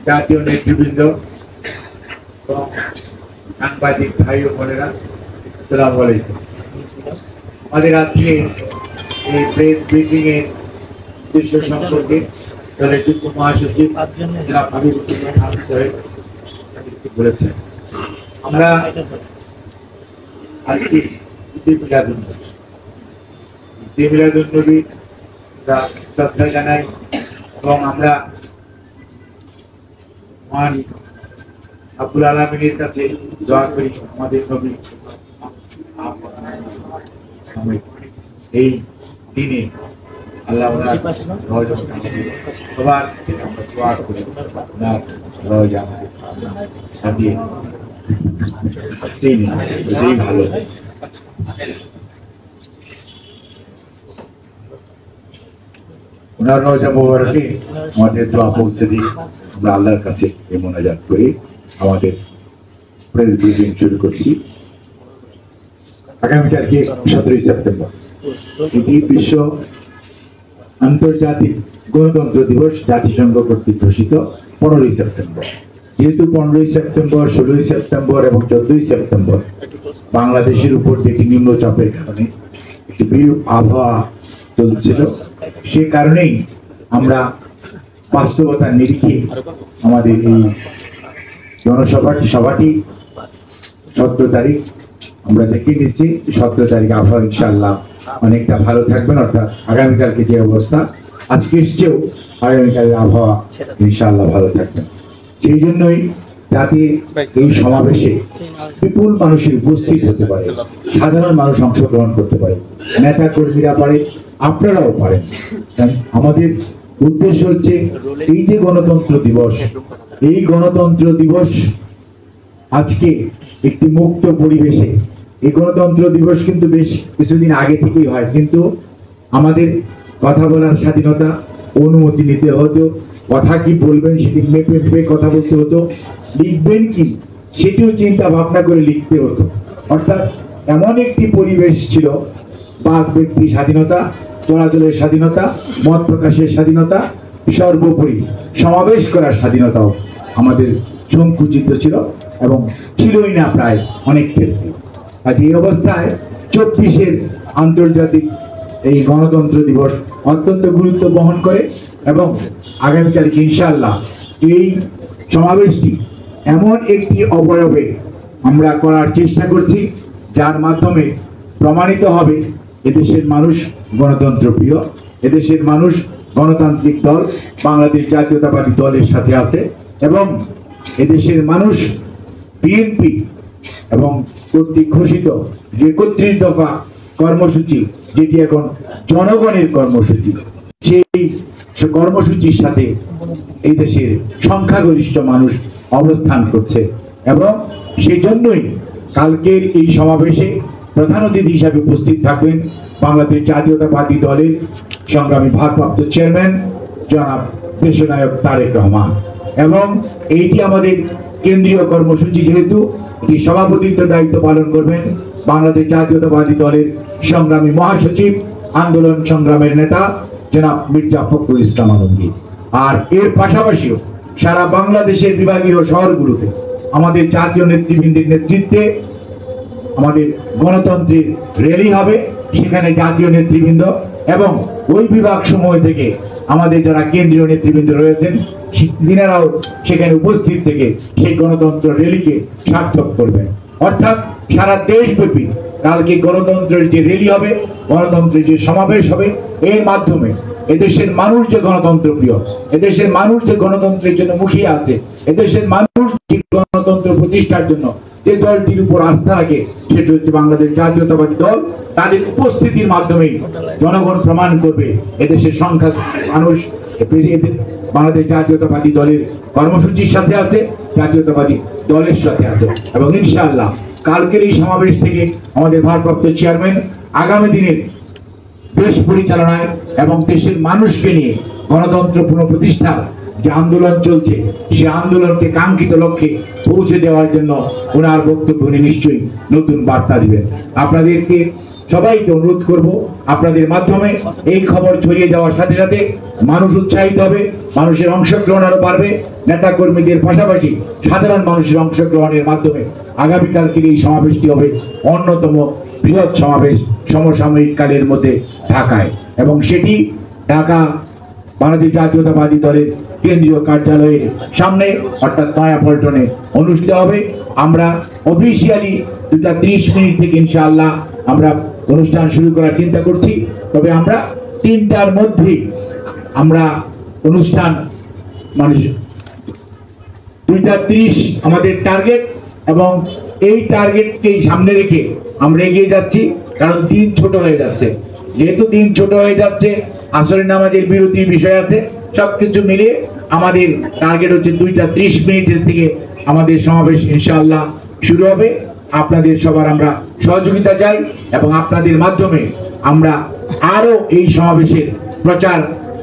জাতীয় নেতৃবৃন্দ এবং সাংবাদিক ভাই ও বোনেরা, আসসালামু আলাইকুম। আমাদের আজকে এই প্রেস ব্রিফিং এর উদ্দেশ্য সম্পর্কে দলের যুগ্ম মহাসচিব জনাব হাবিবুর রহমান সাহেব বলেছেন। আমরা আজকে ঈদে মিলাদুন্নবী শ্রদ্ধা জানাই এবং আমরা মহান আব্বুল আলামিনের কাছে দোয়া করি আমাদের নবী এই দিনে আল্লাহ সবার দোয়া করি ভালো। ওনার রোজা মোবারকে আমাদের দোয়া পৌঁছে দিই। আমরা আল্লাহর কাছে এই মোনাজাত করি আমাদের প্রেস ব্রিফিং শুরু করছি। আগামীকালকে 17 সেপ্টেম্বর এটি বিশ্ব আন্তর্জাতিক গণতন্ত্র দিবস, জাতিসংঘ কর্তৃক ঘোষিত 15 সেপ্টেম্বর। যেহেতু 15 সেপ্টেম্বর, 16 সেপ্টেম্বর এবং 14 সেপ্টেম্বর বাংলাদেশের উপর যেটি নিম্নচাপের কারণে একটি বিরূপ আবহাওয়া চলছিল, সে কারণেই আমরা বাস্তবতার নিরিখে আমাদের এই জনসভাটি 17 তারিখ আমরা দেখে নিচ্ছি। 17 তারিখ আবহাওয়া ইনশাআল্লাহ অনেকটা ভালো থাকবেন, অর্থাৎ আগামীকালকে যে অবস্থা আজকের চেয়েও আগামীকালের আবহাওয়া ইনশাআল্লাহ ভালো থাকবেন। সেই জন্যই যাতে এই সমাবেশে বিপুল মানুষের উপস্থিত হতে পারে, সাধারণ মানুষ অংশগ্রহণ করতে পারে, নেতা কর্মীরা পারে, আপনারাও পারেন। আমাদের উদ্দেশ্য হচ্ছে এই যে গণতন্ত্র দিবস, এই গণতন্ত্র দিবস আজকে একটি মুক্ত পরিবেশে, এই গণতন্ত্র দিবস কিন্তু বেশ কিছুদিন আগে থেকেই হয়, কিন্তু আমাদের কথা বলার স্বাধীনতা, অনুমতি নিতে হতো, কথা কি বলবেন সেটি মেপে মেপে কথা বলতে হতো, লিখবেন কি সেটিও চিন্তা ভাবনা করে লিখতে হতো। অর্থাৎ এমন একটি পরিবেশ ছিল, বাক ব্যক্তি স্বাধীনতা, চলাচলের স্বাধীনতা, মত প্রকাশের স্বাধীনতা, সর্বোপরি সমাবেশ করার স্বাধীনতাও আমাদের সংকুচিত ছিল এবং ছিলই না প্রায় অনেক ক্ষেত্রে। আর এই অবস্থায় 24 আন্তর্জাতিক এই গণতন্ত্র দিবস অত্যন্ত গুরুত্ব বহন করে এবং আগামীকালকে ইনশাআল্লাহ এই সমাবেশটি এমন একটি অবয়বে আমরা করার চেষ্টা করছি যার মাধ্যমে প্রমাণিত হবে এদেশের মানুষ গণতন্ত্র প্রিয়, এদেশের মানুষ গণতান্ত্রিক দল বাংলাদেশ জাতীয়তাবাদী দলের সাথে আছে এবং এদেশের মানুষ বিএনপি এবং কর্তৃক ঘোষিত যে 31 দফা কর্মসূচি, যেটি এখন জনগণের কর্মসূচি, সেই কর্মসূচির সাথে এই দেশের সংখ্যাগরিষ্ঠ মানুষ অবস্থান করছে এবং সেই জন্যই কালকের এই সমাবেশে প্রধান অতিথি হিসাবে উপস্থিত থাকবেন বাংলাদেশ জাতীয়তাবাদী দলের সংগ্রামী ভারপ্রাপ্ত চেয়ারম্যান জনাব দেশনায়ক তারেক রহমান এবং এইটি আমাদের কেন্দ্রীয় কর্মসূচি, যেহেতু এটি সভাপতিত্বের দায়িত্ব পালন করবেন বাংলাদেশ জাতীয়তাবাদী দলের সংগ্রামী মহাসচিব, আন্দোলন সংগ্রামের নেতা জনাব মির্জা ফখরুল ইসলাম আলমগীর। আর এর পাশাপাশিও সারা বাংলাদেশের বিভাগীয় শহরগুলোতে আমাদের জাতীয় নেতৃবৃন্দের নেতৃত্বে আমাদের গণতন্ত্রের র্যালি হবে, সেখানে জাতীয় নেতৃবৃন্দ এবং ওই বিভাগ সমূহ থেকে আমাদের যারা কেন্দ্রীয় নেতৃবৃন্দ রয়েছেন তিনারাও সেখানে উপস্থিত থেকে সেই গণতন্ত্র র্যালিকে সার্থক করবেন। অর্থাৎ সারা দেশব্যাপী কালকে গণতন্ত্রের যে র্যালি হবে, গণতন্ত্রের যে সমাবেশ হবে, এর মাধ্যমে এদেশের মানুষ যে গণতন্ত্র প্রিয়, এদেশের মানুষ যে গণতন্ত্রের জন্য মুখিয়ে আছে, এদেশের মানুষ যে গণতন্ত্র প্রতিষ্ঠার জন্য যে দলটির উপর আস্থা রাখে, সেটি হচ্ছে বাংলাদেশ জাতীয়তাবাদী দল। তাদের উপস্থিতির মাধ্যমে জনগণ প্রমাণ করবে এদেশের সংখ্যা মানুষ বাংলাদেশ জাতীয়তাবাদী দলের কর্মসূচির সাথে আছে, জাতীয়তাবাদী দলের সাথে আছে এবং ইনশাআল্লাহ কালকের এই সমাবেশ থেকে আমাদের ভারপ্রাপ্ত চেয়ারম্যান আগামী দিনের দেশ পরিচালনায় এবং দেশের মানুষকে নিয়ে গণতন্ত্র পুনঃপ্রতিষ্ঠার যে আন্দোলন চলছে, সে আন্দোলনকে কাঙ্ক্ষিত লক্ষ্যে পৌঁছে দেওয়ার জন্য ওনার বক্তব্য উনি নিশ্চয়ই নতুন বার্তা দিবেন। আপনাদেরকে সবাইকে অনুরোধ করব আপনাদের মাধ্যমে এই খবর ছড়িয়ে যাওয়ার সাথে সাথে মানুষ উৎসাহিত হবে, মানুষের অংশগ্রহণ আরো বাড়বে। নেতা কর্মীদের পাশাপাশি সাধারণ মানুষের অংশগ্রহণের মাধ্যমে আগামীকালকের এই সমাবেশটি হবে অন্যতম বৃহৎ সমাবেশ সমসাময়িক কালের মধ্যে ঢাকায়, এবং সেটি ঢাকা বাংলাদেশ জাতীয়তাবাদী দলের কেন্দ্রীয় কার্যালয়ের সামনে অর্থাৎ নয়াপল্টনে অনুষ্ঠিত হবে। আমরা অফিসিয়ালি 2:30 থেকে ইনশাআল্লাহ আমরা অনুষ্ঠান শুরু করার চিন্তা করছি, তবে আমরা 3টার মধ্যে আমরা অনুষ্ঠান মানে 2:30 আমাদের টার্গেট, এবং এই টার্গেটকেই সামনে রেখে আমরা এগিয়ে যাচ্ছি, কারণ দিন ছোট হয়ে যাচ্ছে। যেহেতু দিন ছোট হয়ে যাচ্ছে, আসরের নামাজের বিরতির বিষয় আছে, সবকিছু মিলিয়ে আমাদের টার্গেট হচ্ছে 2:30 থেকে আমাদের সমাবেশ ইনশাআল্লাহ শুরু হবে। আপনাদের সবার আমরা সহযোগিতা চাই, এবং আপনাদের মাধ্যমে আমরা আরো এই সমাবেশের প্রচার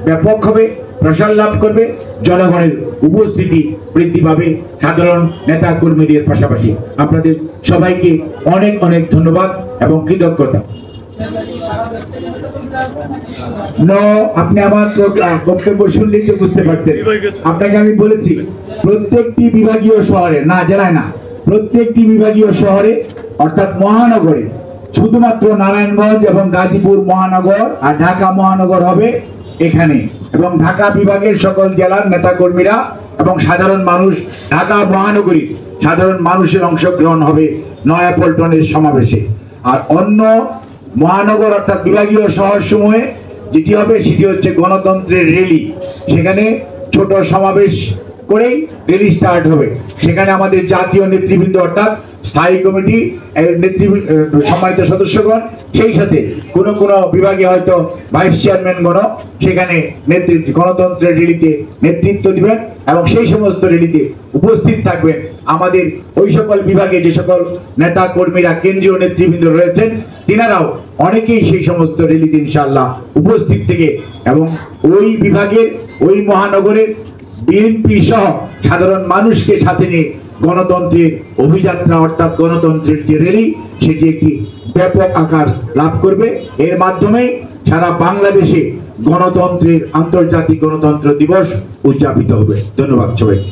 ব্যাপক হবে, প্রসার লাভ করবে, জনগণের উপস্থিতি বৃদ্ধি পাবে সাধারণ নেতা কর্মীদের পাশাপাশি। আপনাদের সবাইকে অনেক অনেক ধন্যবাদ এবং কৃতজ্ঞতা। আপনি আমার বক্তব্য শুনলেই তো বুঝতে পারতেন। আপনাকে আমি বলেছি প্রত্যেকটি বিভাগীয় শহরে, না জেলায় না, প্রত্যেকটি বিভাগীয় শহরে অর্থাৎ মহানগরে, শুধুমাত্র নারায়ণগঞ্জ এবং গাজীপুর মহানগর আর ঢাকা মহানগর হবে এখানে, এবং ঢাকা বিভাগের সকল জেলার নেতা কর্মীরা এবং সাধারণ মানুষ, ঢাকা মহানগরীর সাধারণ মানুষের অংশগ্রহণ হবে নয়াপল্টনের সমাবেশে। আর অন্য মহানগর অর্থাৎ বিভাগীয় শহর সমূহে যেটি হবে সেটি হচ্ছে গণতন্ত্রের র্যালি। সেখানে ছোট সমাবেশ করেই র্যালি স্টার্ট হবে। সেখানে আমাদের জাতীয় নেতৃবৃন্দ অর্থাৎ স্থায়ী কমিটি নেতৃবৃন্দ, সম্মানিত সদস্যগণ, সেই সাথে কোনো কোনো বিভাগে হয়তো ভাইস চেয়ারম্যানগণ সেখানে গণতন্ত্রের র্যালিতে নেতৃত্ব দিবেন, এবং সেই সমস্ত র্যালিতে উপস্থিত থাকবেন আমাদের ওই সকল বিভাগে যে সকল নেতা কর্মীরা কেন্দ্রীয় নেতৃবৃন্দ রয়েছেন, তিনারাও অনেকেই সেই সমস্ত র্যালিতে ইনশাআল্লাহ উপস্থিত থেকে এবং ওই বিভাগের ওই মহানগরের বিএনপি সহ সাধারণ মানুষকে সাথে নিয়ে গণতন্ত্রের অভিযাত্রা অর্থাৎ গণতন্ত্রের যে র্যালি সেটি একটি ব্যাপক আকার লাভ করবে। এর মাধ্যমে সারা বাংলাদেশে গণতন্ত্রের আন্তর্জাতিক গণতন্ত্র দিবস উদযাপিত হবে। ধন্যবাদ সবাইকে।